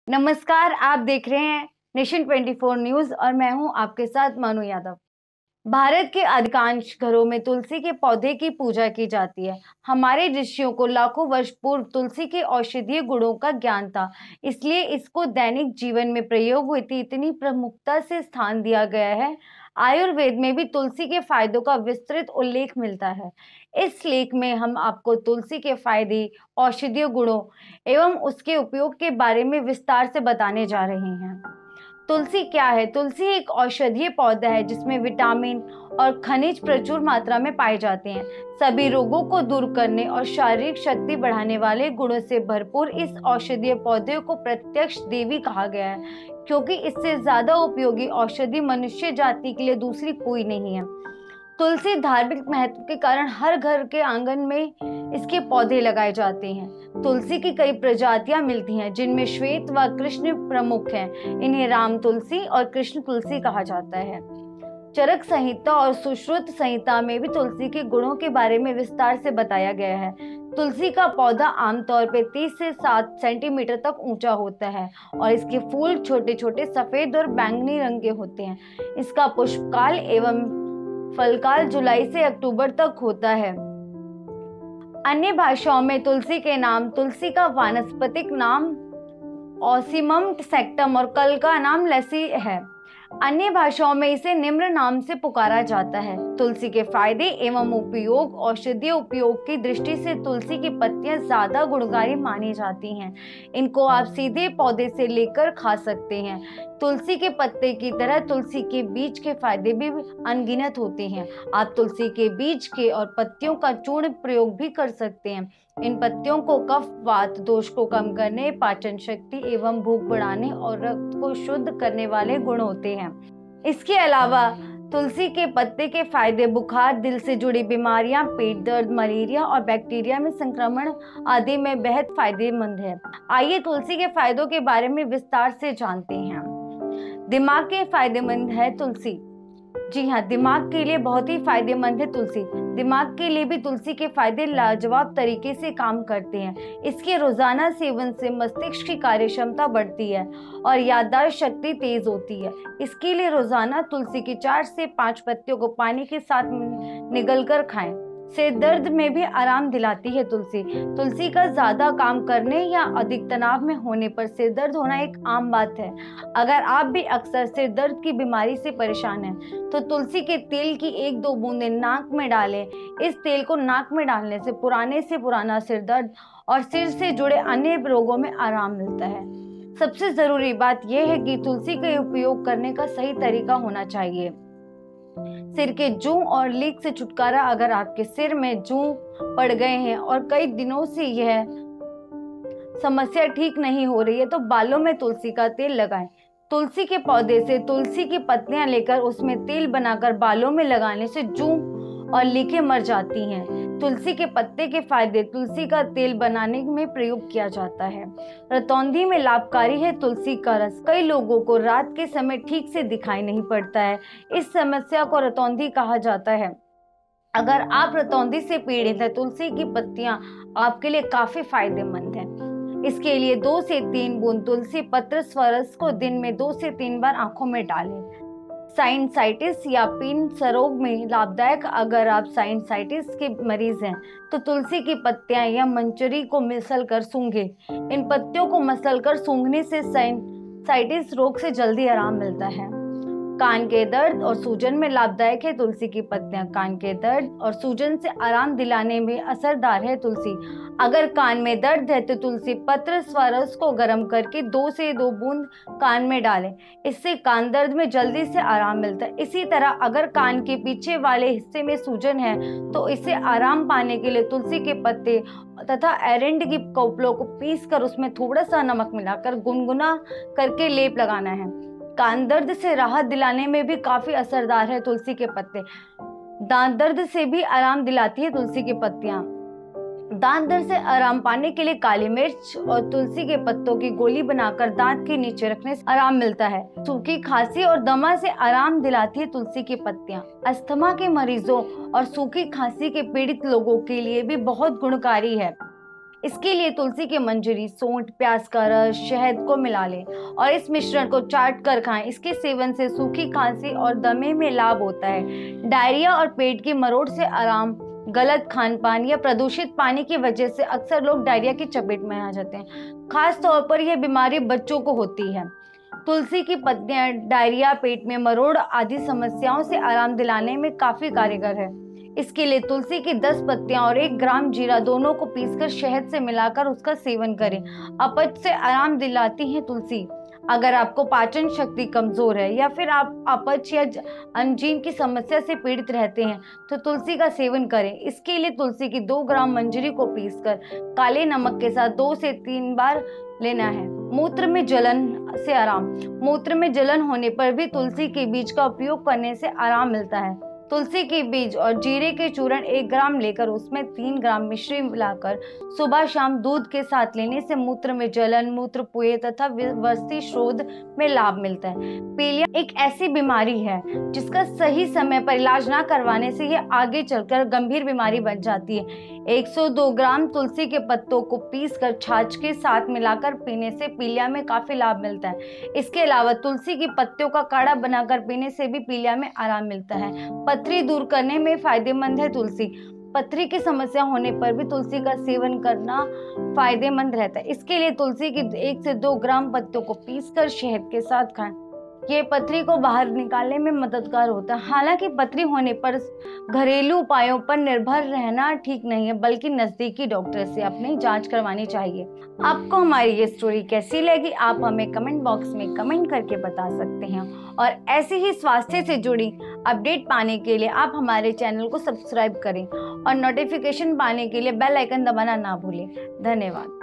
नमस्कार, आप देख रहे हैं नेशन 24 न्यूज और मैं हूं आपके साथ मानू यादव। भारत के अधिकांश घरों में तुलसी के पौधे की पूजा की जाती है। हमारे ऋषियों को लाखों वर्ष पूर्व तुलसी के औषधीय गुणों का ज्ञान था, इसलिए इसको दैनिक जीवन में प्रयोग हेतु इतनी प्रमुखता से स्थान दिया गया है। आयुर्वेद में भी तुलसी के फायदों का विस्तृत उल्लेख मिलता है। इस लेख में हम आपको तुलसी के फायदे, औषधीय गुणों एवं उसके उपयोग के बारे में विस्तार से बताने जा रहे हैं। तुलसी क्या है? तुलसी एक औषधीय पौधा है जिसमें विटामिन और खनिज प्रचुर मात्रा में पाए जाते हैं। सभी रोगों को दूर करने और शारीरिक शक्ति बढ़ाने वाले गुणों से भरपूर इस औषधीय पौधे को प्रत्यक्ष देवी कहा गया है, क्योंकि इससे ज्यादा उपयोगी औषधि मनुष्य जाति के लिए दूसरी कोई नहीं है। तुलसी धार्मिक महत्व के कारण हर घर के आंगन में इसके पौधे लगाए जाते हैं। तुलसी की कई प्रजातियां मिलती हैं, जिनमें श्वेत व कृष्ण प्रमुख हैं। इन्हें राम तुलसी और कृष्ण तुलसी कहा जाता है। चरक संहिता और सुश्रुत संहिता में भी तुलसी के गुणों के बारे में विस्तार से बताया गया है। तुलसी का पौधा आमतौर पर 30 से 7 सेंटीमीटर तक ऊंचा होता है और इसके फूल छोटे छोटे सफेद और बैंगनी रंग के होते हैं। इसका पुष्पकाल एवं फलकाल जुलाई से अक्टूबर तक होता है। अन्य भाषाओं में तुलसी के नाम, तुलसी का वानस्पतिक नाम ओसिमम सेक्टम और कल का नाम लसी है। अन्य भाषाओं में इसे निम्न नाम से पुकारा जाता है। तुलसी के फायदे एवं उपयोग। औषधीय उपयोग की दृष्टि से तुलसी की पत्तियां ज्यादा गुणकारी मानी जाती हैं। इनको आप सीधे पौधे से लेकर खा सकते हैं। तुलसी के पत्ते की तरह तुलसी के बीज के फायदे भी अनगिनत होते हैं। आप तुलसी के बीज के और पत्तियों का चूर्ण प्रयोग भी कर सकते हैं। इन पत्तियों को कफ वात दोष को कम करने, पाचन शक्ति एवं भूख बढ़ाने और रक्त को शुद्ध करने वाले गुण होते हैं। इसके अलावा तुलसी के पत्ते के फायदे बुखार, दिल से जुड़ी बीमारियां, पेट दर्द, मलेरिया और बैक्टीरिया में संक्रमण आदि में बेहद फायदेमंद है। आइए तुलसी के फायदों के बारे में विस्तार से जानते हैं। दिमाग के फायदेमंद है तुलसी। जी हाँ, दिमाग के लिए बहुत ही फायदेमंद है तुलसी। दिमाग के लिए भी तुलसी के फायदे लाजवाब तरीके से काम करते हैं। इसके रोजाना सेवन से मस्तिष्क की कार्यक्षमता बढ़ती है और याददाश्त शक्ति तेज होती है। इसके लिए रोजाना तुलसी की 4 से 5 पत्तियों को पानी के साथ निगलकर खाएं। सिर दर्द में भी आराम दिलाती है तुलसी। तुलसी का ज्यादा काम करने या अधिक तनाव में होने पर सिर दर्द होना एक आम बात है। अगर आप भी अक्सर सिर दर्द की बीमारी से परेशान हैं, तो तुलसी के तेल की 1-2 बूंदें नाक में डालें। इस तेल को नाक में डालने से पुराना सिर दर्द और सिर से जुड़े अन्य रोगों में आराम मिलता है। सबसे जरूरी बात यह है कि तुलसी का उपयोग करने का सही तरीका होना चाहिए। सिर के जूं और लीक से छुटकारा। अगर आपके सिर में जूं पड़ गए हैं और कई दिनों से यह समस्या ठीक नहीं हो रही है, तो बालों में तुलसी का तेल लगाएं। तुलसी के पौधे से तुलसी की पत्तियां लेकर उसमें तेल बनाकर बालों में लगाने से जूं और लीकें मर जाती हैं। तुलसी के पत्ते के फायदे। तुलसी का तेल बनाने में प्रयोग किया जाता है। रतौंधी में लाभकारी है तुलसी का रस। कई लोगों को रात के समय ठीक से दिखाई नहीं पड़ता है। इस समस्या को रतौंधी कहा जाता है। अगर आप रतौंधी से पीड़ित हैं, तुलसी की पत्तियां आपके लिए काफी फायदेमंद हैं। इसके लिए 2 से 3 बूंद तुलसी पत्र स्वरस को दिन में 2 से 3 बार आंखों में डालें। साइनसाइटिस या पिन रोग में लाभदायक। अगर आप साइनसाइटिस के मरीज हैं, तो तुलसी की पत्तियां या मंचरी को मसलकर सूंघें। इन पत्तियों को मसलकर सूंघने से साइनसाइटिस रोग से जल्दी आराम मिलता है। कान के दर्द और सूजन में लाभदायक है तुलसी की पत्तियां। कान के दर्द और सूजन से आराम दिलाने में असरदार है तुलसी। अगर कान में दर्द है, तो तुलसी पत्र स्वरस को गर्म करके 2 से 2 बूंद कान में डालें। इससे कान दर्द में जल्दी से आराम मिलता है। इसी तरह अगर कान के पीछे वाले हिस्से में सूजन है, तो इससे आराम पाने के लिए तुलसी के पत्ते तथा एरंड की कोपलों को पीसकर उसमें थोड़ा सा नमक मिलाकर गुनगुना करके लेप लगाना है। कान दर्द से राहत दिलाने में भी काफी असरदार है तुलसी के पत्ते। दांत दर्द से भी आराम दिलाती है तुलसी की पत्तियां। दांत दर्द से आराम पाने के लिए काली मिर्च और तुलसी के पत्तों की गोली बनाकर दांत के नीचे रखने से आराम मिलता है। सूखी खांसी और दमा से आराम दिलाती है तुलसी की पत्तियां। अस्थमा के मरीजों और सूखी खांसी के पीड़ित लोगों के लिए भी बहुत गुणकारी है। इसके लिए तुलसी की मंजरी, सोंठ, प्याज का रस, शहद को मिला लें और इस मिश्रण को चाट कर खाएं। इसके सेवन से सूखी खांसी और दमे में लाभ होता है। डायरिया और पेट की मरोड़ से आराम। गलत खान पान या प्रदूषित पानी की वजह से अक्सर लोग डायरिया की चपेट में आ जाते हैं। खास तौर पर यह बीमारी बच्चों को होती है। तुलसी की पत्तियां डायरिया, पेट में मरोड़ आदि समस्याओं से आराम दिलाने में काफी कारगर है। इसके लिए तुलसी की 10 पत्तियां और 1 ग्राम जीरा दोनों को पीसकर शहद से मिलाकर उसका सेवन करें। अपच से आराम दिलाती है तुलसी। अगर आपको पाचन शक्ति कमजोर है या फिर आप अपच या अंजीन की समस्या से पीड़ित रहते हैं तो तुलसी का सेवन करें। इसके लिए तुलसी की 2 ग्राम मंजरी को पीसकर काले नमक के साथ 2 से 3 बार लेना है। मूत्र में जलन से आराम। मूत्र में जलन होने पर भी तुलसी के बीज का उपयोग करने से आराम मिलता है। तुलसी के बीज और जीरे के चूर्ण 1 ग्राम लेकर उसमें 3 ग्राम मिश्री मिलाकर सुबह शाम दूध के साथ लेने से मूत्र में जलन, मूत्रपुए तथा वस्ती शोध में लाभ मिलता है। पीलिया एक ऐसी बीमारी है जिसका सही समय पर इलाज न करवाने से यह आगे चलकर गंभीर बीमारी बन जाती है। 102 ग्राम तुलसी के पत्तों को पीसकर छाछ के साथ मिलाकर पीने से पीलिया में काफी लाभ मिलता है। इसके अलावा तुलसी की पत्तियों का काढ़ा बनाकर पीने से भी पीलिया में आराम मिलता है। पथरी दूर करने में फायदेमंद है तुलसी। पथरी की समस्या होने पर भी तुलसी का सेवन करना फायदेमंद रहता है। इसके लिए तुलसी की 1 से 2 ग्राम पत्तियों को पीसकर शहद के साथ खाएं। ये पथरी को बाहर निकालने में मददगार होता है। हालांकि पथरी होने पर घरेलू उपायों पर निर्भर रहना ठीक नहीं है, बल्कि नजदीकी डॉक्टर से अपनी जांच करवानी चाहिए। आपको हमारी ये स्टोरी कैसी लगी आप हमें कमेंट बॉक्स में कमेंट करके बता सकते हैं। और ऐसे ही स्वास्थ्य से जुड़ी अपडेट पाने के लिए आप हमारे चैनल को सब्सक्राइब करें और नोटिफिकेशन पाने के लिए बेल आइकन दबाना ना भूलें। धन्यवाद।